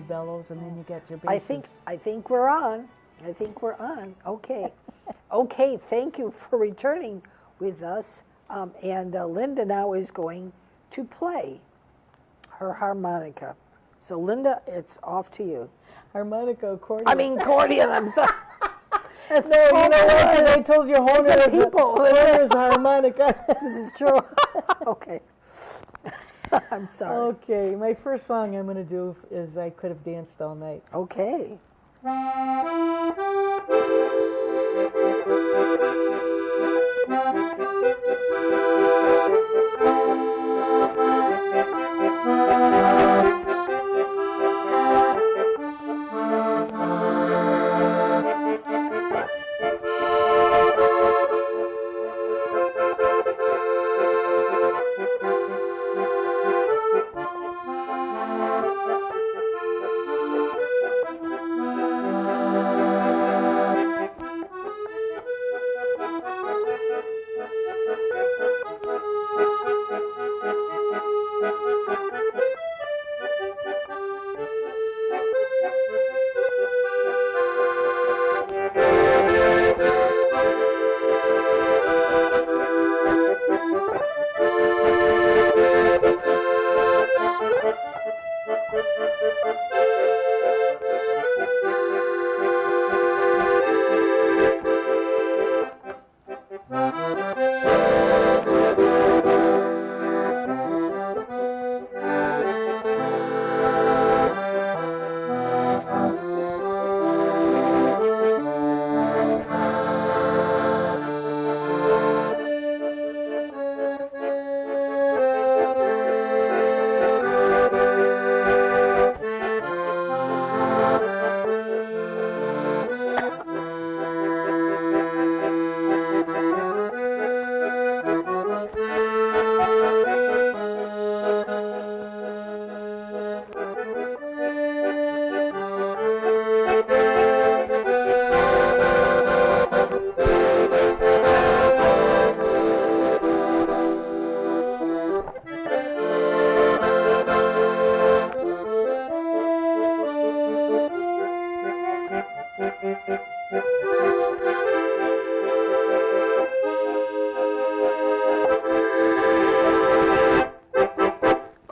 Speaker 2: your bellows, and then you get your basses.
Speaker 1: I think we're on. I think we're on. Okay. Okay, thank you for returning with us. And Linda now is going to play her harmonica. So Linda, it's off to you.
Speaker 2: Harmonica, accordion.
Speaker 1: I mean accordion, I'm sorry. That's
Speaker 2: no, you know what? 'Cause I told you Horner is a harmonica.
Speaker 1: This is true. Okay. I'm sorry.
Speaker 2: Okay, my first song I'm going to do is I Could Have Danced All Night.
Speaker 1: Okay.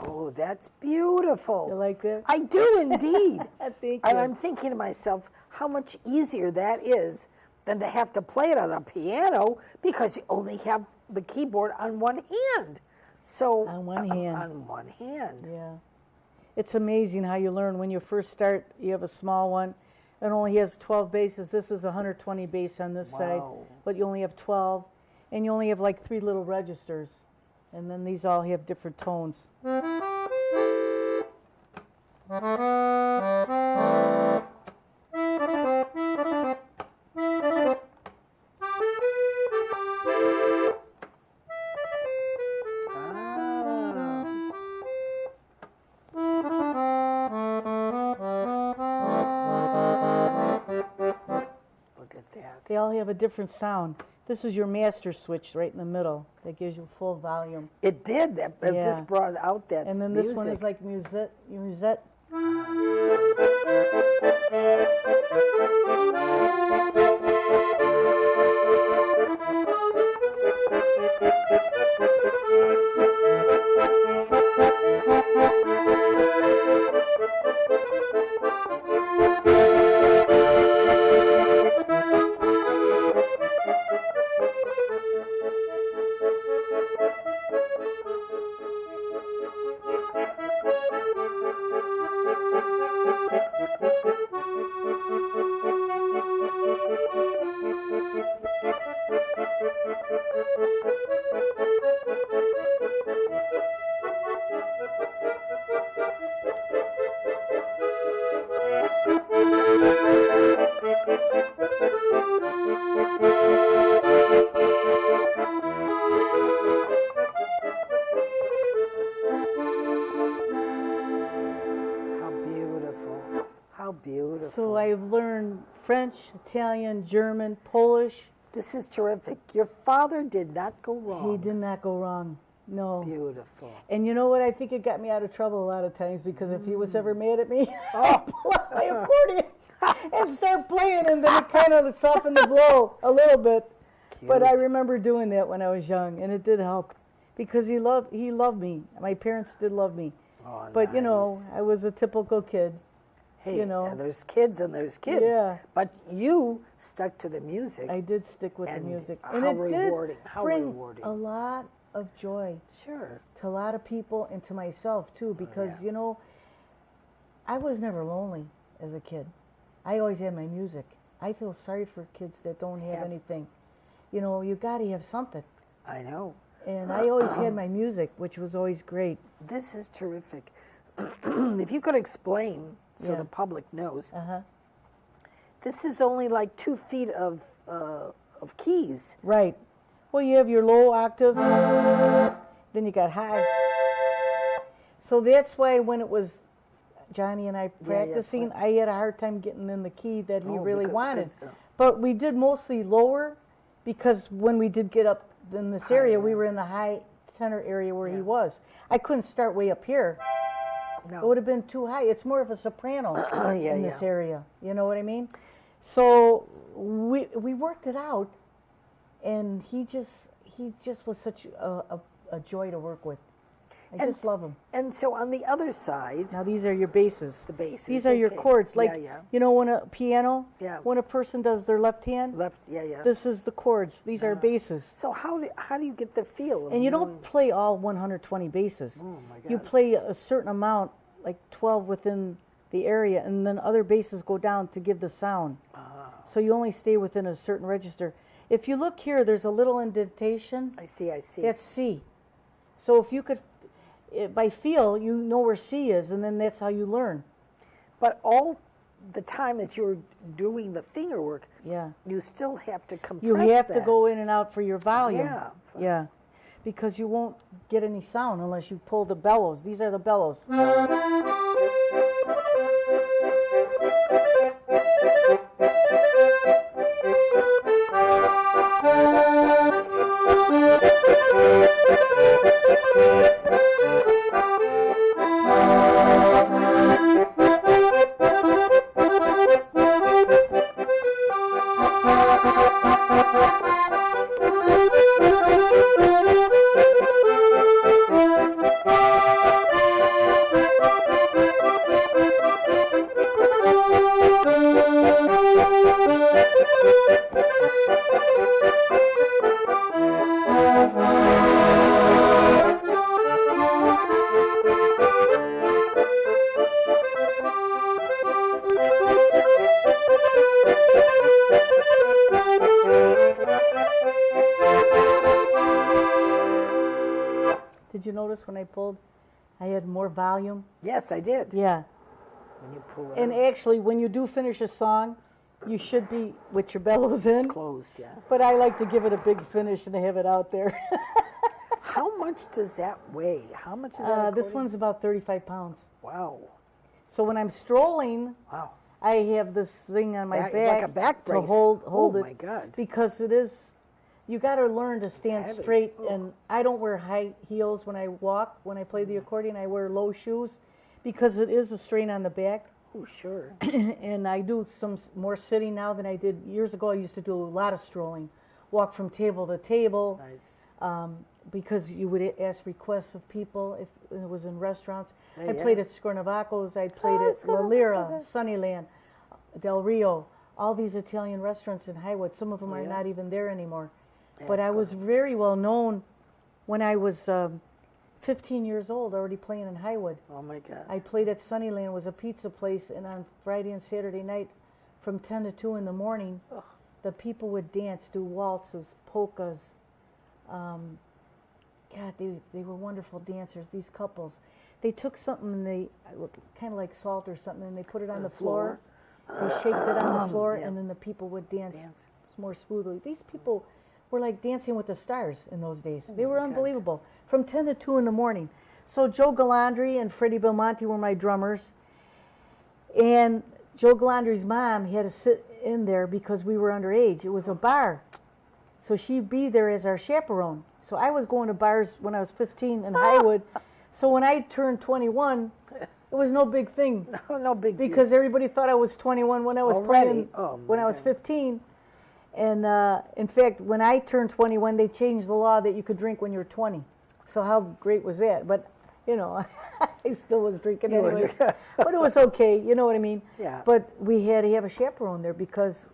Speaker 1: Oh, that's beautiful.
Speaker 2: You like that?
Speaker 1: I do indeed.
Speaker 2: Thank you.
Speaker 1: And I'm thinking to myself, how much easier that is than to have to play it on a piano because you only have the keyboard on one hand. So
Speaker 2: On one hand.
Speaker 1: On one hand.
Speaker 2: Yeah. It's amazing how you learn. When you first start, you have a small one. It only has 12 basses. This is 120 bass on this side,
Speaker 1: Wow.
Speaker 2: but you only have 12. And you only have like 3 little registers. And then these all have different tones.
Speaker 1: Ah. Look at that.
Speaker 2: They all have a different sound. This is your master switch right in the middle that gives you full volume.
Speaker 1: It did. It
Speaker 2: Yeah.
Speaker 1: just brought out that
Speaker 2: And then this one is like musette.
Speaker 1: How beautiful. How beautiful.
Speaker 2: So I've learned French, Italian, German, Polish.
Speaker 1: This is terrific. Your father did not go wrong.
Speaker 2: He did not go wrong. No.
Speaker 1: Beautiful.
Speaker 2: And you know what? I think it got me out of trouble a lot of times because if he was ever mad at me, I'd pull out my accordion and start playing, and then it kind of softened the blow a little bit.
Speaker 1: Cute.
Speaker 2: But I remember doing that when I was young, and it did help because he loved me. My parents did love me.
Speaker 1: Oh,
Speaker 2: But, you know,
Speaker 1: nice.
Speaker 2: I was a typical kid.
Speaker 1: Hey,
Speaker 2: you know.
Speaker 1: and there's kids and there's kids.
Speaker 2: Yeah.
Speaker 1: But you stuck to the music.
Speaker 2: I did stick with the
Speaker 1: And
Speaker 2: music.
Speaker 1: how
Speaker 2: And it
Speaker 1: rewarding,
Speaker 2: did
Speaker 1: how
Speaker 2: bring
Speaker 1: rewarding.
Speaker 2: a lot of joy
Speaker 1: Sure.
Speaker 2: to a lot of people and to myself, too, because,
Speaker 1: yeah.
Speaker 2: you know, I was never lonely as a kid. I always had my music. I feel sorry for kids that don't have anything. You know, you got to have something.
Speaker 1: I know.
Speaker 2: And I always had my music, which was always great.
Speaker 1: This is terrific. If you could explain so
Speaker 2: Yeah.
Speaker 1: the public knows,
Speaker 2: Uh-huh.
Speaker 1: this is only like 2 feet of keys.
Speaker 2: Right. Well, you have your low octave, then you got high. So that's why when it was Johnny and I practicing, I had a hard time getting in the key that he really wanted. But we did mostly lower because when we did get up in this area, we were in the high tenor area where he was. I couldn't start way up here. It
Speaker 1: No.
Speaker 2: would have been too high. It's more of a soprano
Speaker 1: Yeah,
Speaker 2: in this
Speaker 1: yeah.
Speaker 2: area. You know what I mean? So we worked it out, and he just was such a joy to work with. I just love him.
Speaker 1: And so on the other side,
Speaker 2: Now these are your basses.
Speaker 1: the basses.
Speaker 2: These are your
Speaker 1: okay.
Speaker 2: chords. Like
Speaker 1: yeah.
Speaker 2: you know, when a piano,
Speaker 1: Yeah.
Speaker 2: when a person does their left hand,
Speaker 1: Left, yeah.
Speaker 2: this is the chords. These are basses.
Speaker 1: So how do you get the feel? Of
Speaker 2: And you
Speaker 1: knowing-
Speaker 2: don't play all 120 basses.
Speaker 1: Oh my God.
Speaker 2: You play a certain amount, like 12 within the area, and then other basses go down to give the sound. So you only stay within a certain register. If you look here, there's a little indentation.
Speaker 1: I see.
Speaker 2: That's C. So if you could, by feel, you know where C is, and then that's how you learn.
Speaker 1: But all the time that you're doing the finger work,
Speaker 2: Yeah.
Speaker 1: you still have to compress
Speaker 2: You have to
Speaker 1: that.
Speaker 2: go in and out for your volume.
Speaker 1: Yeah.
Speaker 2: Yeah. Because you won't get any sound unless you pull the bellows. These are the bellows. Did you notice when I pulled, I had more volume?
Speaker 1: Yes, I did.
Speaker 2: Yeah.
Speaker 1: When you pull it
Speaker 2: And
Speaker 1: out,
Speaker 2: actually, when you do finish a song, you should be with your bellows in.
Speaker 1: closed, yeah.
Speaker 2: But I like to give it a big finish and have it out there.
Speaker 1: How much does that weigh? How much is that?
Speaker 2: This
Speaker 1: accordion?
Speaker 2: one's about 35 pounds.
Speaker 1: Wow.
Speaker 2: So when I'm strolling,
Speaker 1: Wow.
Speaker 2: I have this thing on my
Speaker 1: Back-
Speaker 2: back,
Speaker 1: it's like a back
Speaker 2: to
Speaker 1: brace.
Speaker 2: hold
Speaker 1: Oh,
Speaker 2: it.
Speaker 1: my God.
Speaker 2: Because it is, you got to learn to stand
Speaker 1: heavy.
Speaker 2: straight. And I don't wear high heels when I walk. When I play the accordion, I wear low shoes because it is a strain on the back.
Speaker 1: Oh, sure.
Speaker 2: And I do some more sitting now than I did years ago. I used to do a lot of strolling, walk from table to table.
Speaker 1: Nice.
Speaker 2: Because you would ask requests of people if it was in restaurants. I
Speaker 1: Yeah.
Speaker 2: played at Scornavacos, I played at La Lira, Sunnyland, Del Rio, all these Italian restaurants in Highwood. Some of them are
Speaker 1: Yeah.
Speaker 2: not even there anymore.
Speaker 1: Yeah,
Speaker 2: But I was very well known when I was 15 years old, already playing in Highwood.
Speaker 1: Oh, my God.
Speaker 2: I played at Sunnyland, was a pizza place, and on Friday and Saturday night from 10 to 2 in the morning, the people would dance, do waltzes, polkas. God, they were wonderful dancers, these couples. They took something and they, kind of like salt or something, and they put it on the floor. They shaked it on the floor,
Speaker 1: Yeah.
Speaker 2: and then the people would dance,
Speaker 1: Dance.
Speaker 2: more smoothly. These people were like dancing with the stars in those days. They were
Speaker 1: God.
Speaker 2: unbelievable. From 10 to 2 in the morning. So Joe Galandri and Freddie Belmonte were my drummers. And Joe Galandri's mom had to sit in there because we were underage. It was a bar. So she'd be there as our chaperone. So I was going to bars when I was 15 in Highwood. So when I turned 21, it was no big thing.
Speaker 1: No big deal.
Speaker 2: Because everybody thought I was 21 when I was
Speaker 1: Already?
Speaker 2: playing,
Speaker 1: Oh,
Speaker 2: when
Speaker 1: my
Speaker 2: I was
Speaker 1: God.
Speaker 2: 15. And in fact, when I turned 21, they changed the law that you could drink when you were 20. So how great was that? But, you know, I still was drinking
Speaker 1: You were
Speaker 2: anyways.
Speaker 1: drinking.
Speaker 2: But it was okay, you know what I mean?
Speaker 1: Yeah.
Speaker 2: But we had to have a chaperone there because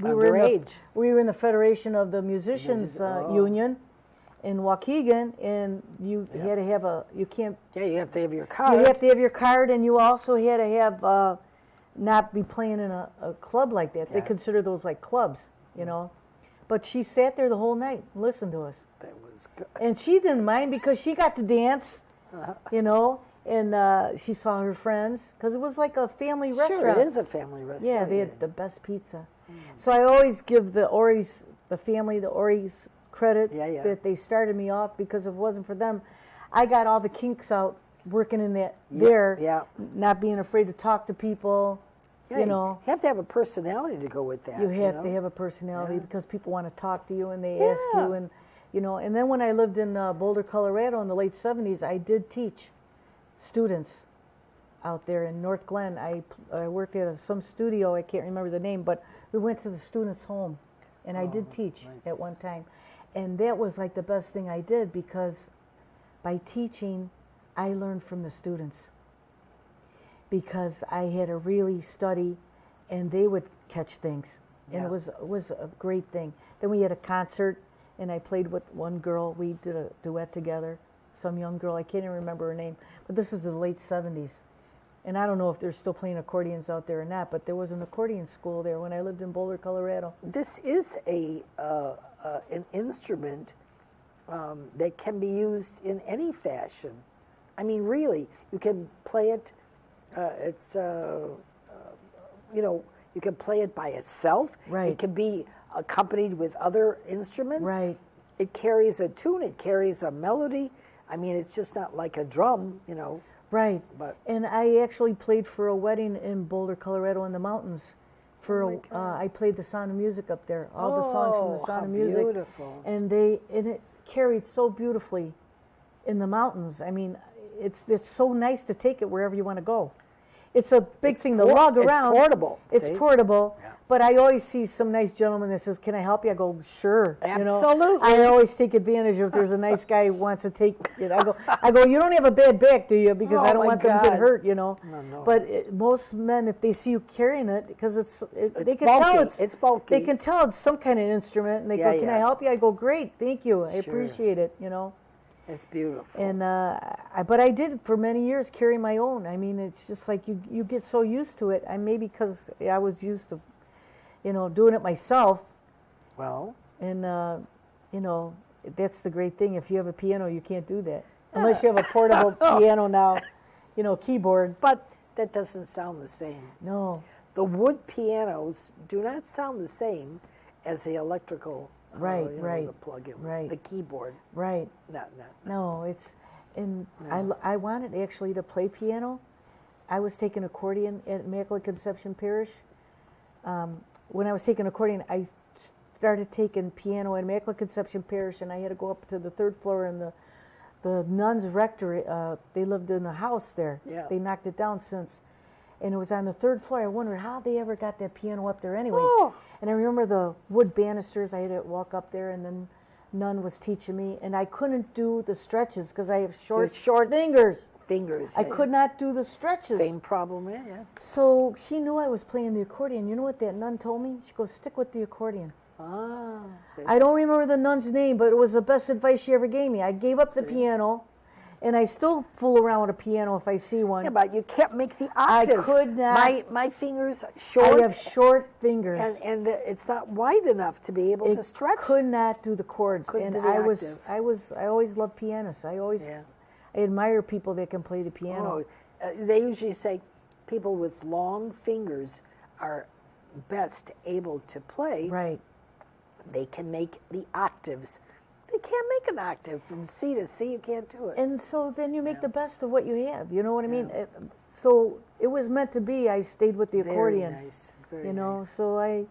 Speaker 2: we were
Speaker 1: Underage.
Speaker 2: we were in the Federation of the Musicians
Speaker 1: Oh.
Speaker 2: Union in Waukegan, and you had to have you can't,
Speaker 1: Yeah, you have to have your
Speaker 2: you
Speaker 1: card.
Speaker 2: have to have your card, and you also had to have, not be playing in a club like that. They
Speaker 1: Yeah.
Speaker 2: consider those like clubs, you know. But she sat there the whole night and listened to us.
Speaker 1: That was good.
Speaker 2: And she didn't mind because she got to dance, you know, and she saw her friends because it was like a family
Speaker 1: Sure,
Speaker 2: restaurant.
Speaker 1: it is a family restaurant.
Speaker 2: Yeah, they had the best pizza. So I always give the Ories, the Ories credit
Speaker 1: Yeah.
Speaker 2: that they started me off because if it wasn't for them, I got all the kinks out working in that there,
Speaker 1: yeah.
Speaker 2: not being afraid to talk to people,
Speaker 1: Yeah,
Speaker 2: you know.
Speaker 1: You have to have a personality to go with that.
Speaker 2: You have
Speaker 1: know?
Speaker 2: to have a personality because people want to talk to you and they
Speaker 1: Yeah.
Speaker 2: ask you and you know. And then when I lived in Boulder, Colorado in the late 70s, I did teach students out there in North Glen. I worked at some studio, I can't remember the name, but we went to the students' home and I did teach
Speaker 1: nice.
Speaker 2: at one time. And that was like the best thing I did because by teaching, I learned from the students because I had to really study and they would catch things. And
Speaker 1: Yeah.
Speaker 2: it was a great thing. Then we had a concert and I played with one girl. We did a duet together, some young girl. I can't even remember her name, but this is the late 70s. And I don't know if they're still playing accordions out there or not, but there was an accordion school there when I lived in Boulder, Colorado.
Speaker 1: This is an instrument that can be used in any fashion. I mean, really, you can play it. You know, you can play it by itself.
Speaker 2: Right.
Speaker 1: It can be accompanied with other instruments.
Speaker 2: Right.
Speaker 1: It carries a tune. It carries a melody. I mean, it's just not like a drum, you know.
Speaker 2: Right.
Speaker 1: But-
Speaker 2: And I actually played for a wedding in Boulder, Colorado in the mountains. I played the Sound of Music up there, all the songs from the
Speaker 1: Oh,
Speaker 2: Sound
Speaker 1: how
Speaker 2: of Music.
Speaker 1: beautiful.
Speaker 2: And it carried so beautifully in the mountains. I mean, it's so nice to take it wherever you want to go. It's a big thing to lug around.
Speaker 1: It's portable.
Speaker 2: It's
Speaker 1: see?
Speaker 2: portable.
Speaker 1: Yeah.
Speaker 2: But I always see some nice gentleman that says, "Can I help you?" I go, "Sure." You know?
Speaker 1: Absolutely.
Speaker 2: I always take advantage if there's a nice guy who wants to take it. I go, "You don't have a bad back, do you?" Because I
Speaker 1: Oh,
Speaker 2: don't
Speaker 1: my
Speaker 2: want them to get
Speaker 1: God.
Speaker 2: hurt, you know.
Speaker 1: No.
Speaker 2: But most men, if they see you carrying it, because they can
Speaker 1: bulky.
Speaker 2: tell
Speaker 1: It's bulky.
Speaker 2: They can tell it's some kind of instrument, and they
Speaker 1: Yeah,
Speaker 2: go, "Can I
Speaker 1: yeah.
Speaker 2: help you?" I go, "Great, thank you. I
Speaker 1: Sure.
Speaker 2: appreciate it." You know.
Speaker 1: It's beautiful.
Speaker 2: And but I did for many years carry my own. I mean, it's just like you get so used to it. I maybe because I was used to, you know, doing it myself.
Speaker 1: Well,
Speaker 2: And you know, that's the great thing. If you have a piano, you can't do that unless you have a portable piano now, you know, keyboard.
Speaker 1: but that doesn't sound the same.
Speaker 2: No,
Speaker 1: The wood pianos do not sound the same as the electrical.
Speaker 2: Right,
Speaker 1: you know,
Speaker 2: right,
Speaker 1: the plug-in,
Speaker 2: right.
Speaker 1: the keyboard.
Speaker 2: right?
Speaker 1: No.
Speaker 2: No, it's and I wanted actually to play piano. I was taking accordion at Immaculate Conception Parish. When I was taking accordion, I started taking piano at Immaculate Conception Parish, and I had to go up to the third floor in the nuns' rectory. They lived in a house there.
Speaker 1: Yeah.
Speaker 2: They knocked it down since. And it was on the third floor. I wondered how they ever got that piano up there anyways.
Speaker 1: Oh.
Speaker 2: And I remember the wood banisters. I had to walk up there, and then nun was teaching me. And I couldn't do the stretches because I have short fingers.
Speaker 1: Fingers.
Speaker 2: I
Speaker 1: yeah,
Speaker 2: could not do the stretches.
Speaker 1: Same problem, yeah.
Speaker 2: So she knew I was playing the accordion. You know what that nun told me? She goes, "Stick with the accordion."
Speaker 1: Ah, see.
Speaker 2: I don't remember the nun's name, but it was the best advice she ever gave me. I gave up the piano, and I still fool around with a piano if I see one.
Speaker 1: Yeah, but you can't make the
Speaker 2: I
Speaker 1: octave.
Speaker 2: could not.
Speaker 1: My fingers short.
Speaker 2: I have short fingers.
Speaker 1: and it's not wide enough to be able to stretch.
Speaker 2: Could not do the chords.
Speaker 1: Couldn't
Speaker 2: And
Speaker 1: do the octave.
Speaker 2: I always loved pianists.
Speaker 1: Yeah.
Speaker 2: I admire people that can play the piano.
Speaker 1: They usually say people with long fingers are best able to play.
Speaker 2: Right.
Speaker 1: They can make the octaves. They can't make an octave from C to C. You can't do it.
Speaker 2: And so then you make the best of what you have. You know what I mean? So it was meant to be. I stayed with the accordion.
Speaker 1: Very nice. Very
Speaker 2: You know,
Speaker 1: nice.
Speaker 2: so I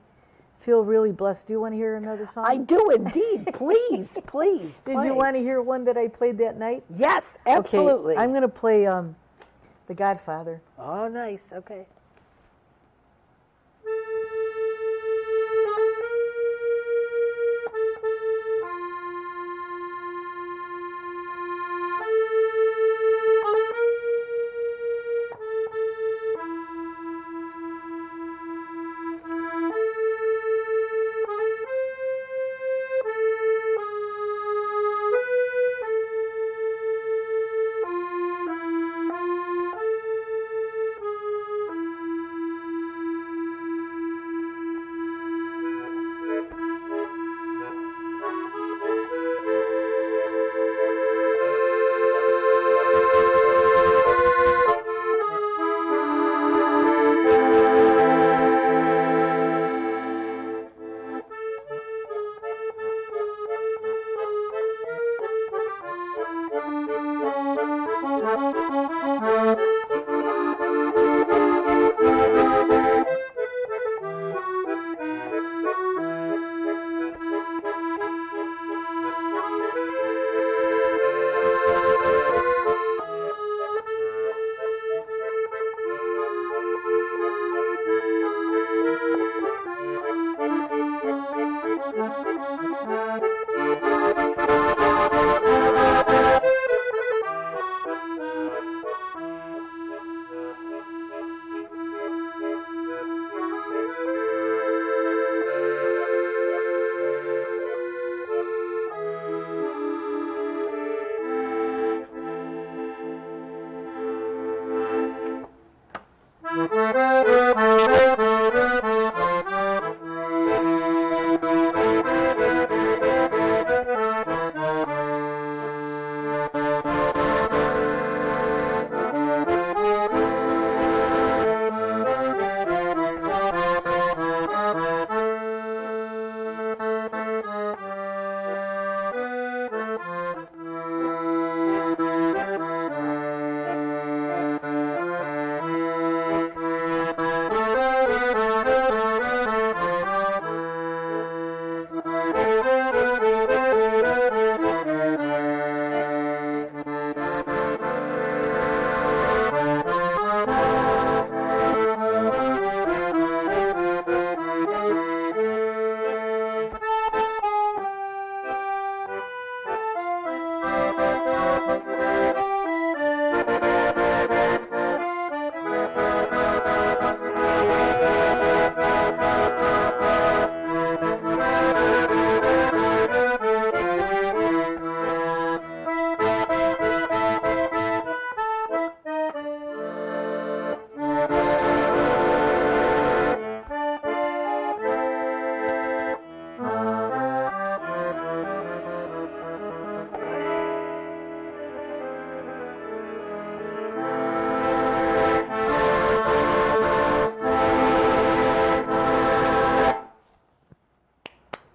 Speaker 2: feel really blessed. Do you want to hear another song?
Speaker 1: I do indeed. Please, please.
Speaker 2: Did you want to hear one that I played that night?
Speaker 1: Yes, absolutely.
Speaker 2: Okay, I'm going to play The Godfather.
Speaker 1: Oh, nice. Okay.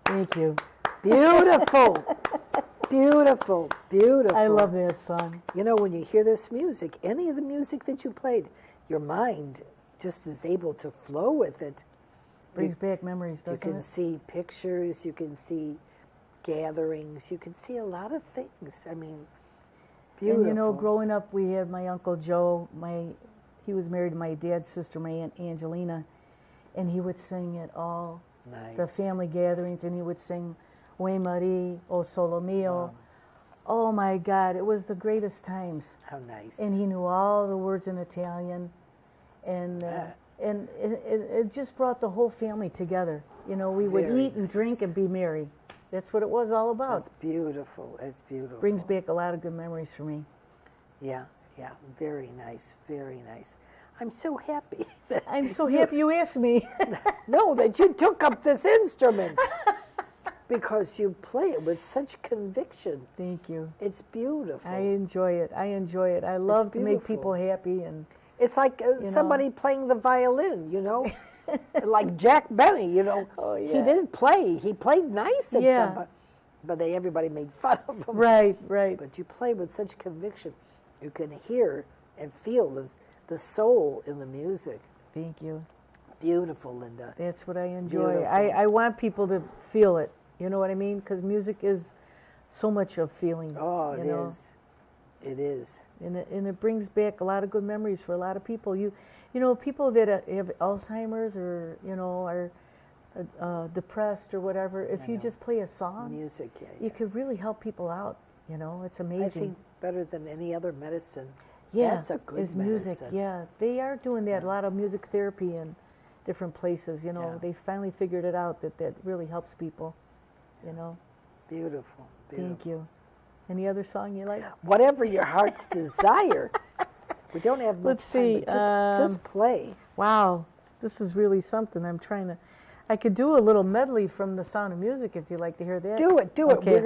Speaker 2: Thank you.
Speaker 1: Beautiful. Beautiful. Beautiful.
Speaker 2: I love that song.
Speaker 1: You know, when you hear this music, any of the music that you played, your mind just is able to flow with it.
Speaker 2: Brings back memories,
Speaker 1: You
Speaker 2: doesn't
Speaker 1: can
Speaker 2: it?
Speaker 1: see pictures, you can see gatherings, you can see a lot of things. I mean, beautiful.
Speaker 2: And you know, growing up, we had my Uncle Joe. He was married to my dad's sister, my Aunt Angelina, and he would sing at all
Speaker 1: Nice.
Speaker 2: the family gatherings, and he would sing "We Marie, O Solo Mio."
Speaker 1: Wow.
Speaker 2: Oh my God, it was the greatest times.
Speaker 1: How nice.
Speaker 2: And he knew all the words in Italian, and it just brought the whole family together. You know, we would
Speaker 1: Very
Speaker 2: eat and drink
Speaker 1: nice.
Speaker 2: and be merry. That's what it was all about.
Speaker 1: That's beautiful. It's beautiful.
Speaker 2: Brings back a lot of good memories for me.
Speaker 1: Yeah, yeah. Very nice. Very nice. I'm so happy.
Speaker 2: I'm so happy you asked me.
Speaker 1: No, that you took up this instrument. Because you play it with such conviction.
Speaker 2: Thank you.
Speaker 1: It's beautiful.
Speaker 2: I enjoy it. I enjoy it. I love to make
Speaker 1: beautiful.
Speaker 2: people happy, and
Speaker 1: It's like somebody playing the violin, you know? Like Jack Benny, you know?
Speaker 2: Oh,
Speaker 1: He
Speaker 2: yeah.
Speaker 1: didn't play. He played nice at
Speaker 2: Yeah.
Speaker 1: some, but everybody made fun of him.
Speaker 2: right.
Speaker 1: But you play with such conviction. You can hear and feel the soul in the music.
Speaker 2: Thank you.
Speaker 1: Beautiful, Linda.
Speaker 2: That's what I enjoy.
Speaker 1: Beautiful.
Speaker 2: I want people to feel it. You know what I mean? Because music is so much of feeling.
Speaker 1: Oh, it
Speaker 2: you know?
Speaker 1: is. It is.
Speaker 2: And it brings back a lot of good memories for a lot of people. You know, people that have Alzheimer's or, you know, are depressed or whatever, if you just play a song,
Speaker 1: Music, yeah.
Speaker 2: you could really help people out. You know, it's amazing.
Speaker 1: I think better than any other medicine.
Speaker 2: Yeah,
Speaker 1: That's a good
Speaker 2: is
Speaker 1: medicine.
Speaker 2: music. Yeah, they are doing that. A lot of music therapy in different places. You know,
Speaker 1: Yeah.
Speaker 2: they finally figured it out that really helps people. You know,
Speaker 1: Beautiful.
Speaker 2: thank you. Any other song you like?
Speaker 1: Whatever your heart's desire. We don't have much
Speaker 2: Let's see,
Speaker 1: time, but just play.
Speaker 2: Wow, this is really something. I could do a little medley from The Sound of Music if you'd like to hear that.
Speaker 1: Do it.
Speaker 2: Okay.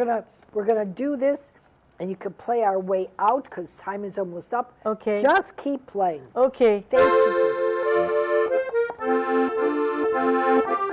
Speaker 1: We're gonna do this, and you could play our way out because time is almost up.
Speaker 2: Okay.
Speaker 1: Just keep playing.
Speaker 2: Okay.
Speaker 1: Thank you.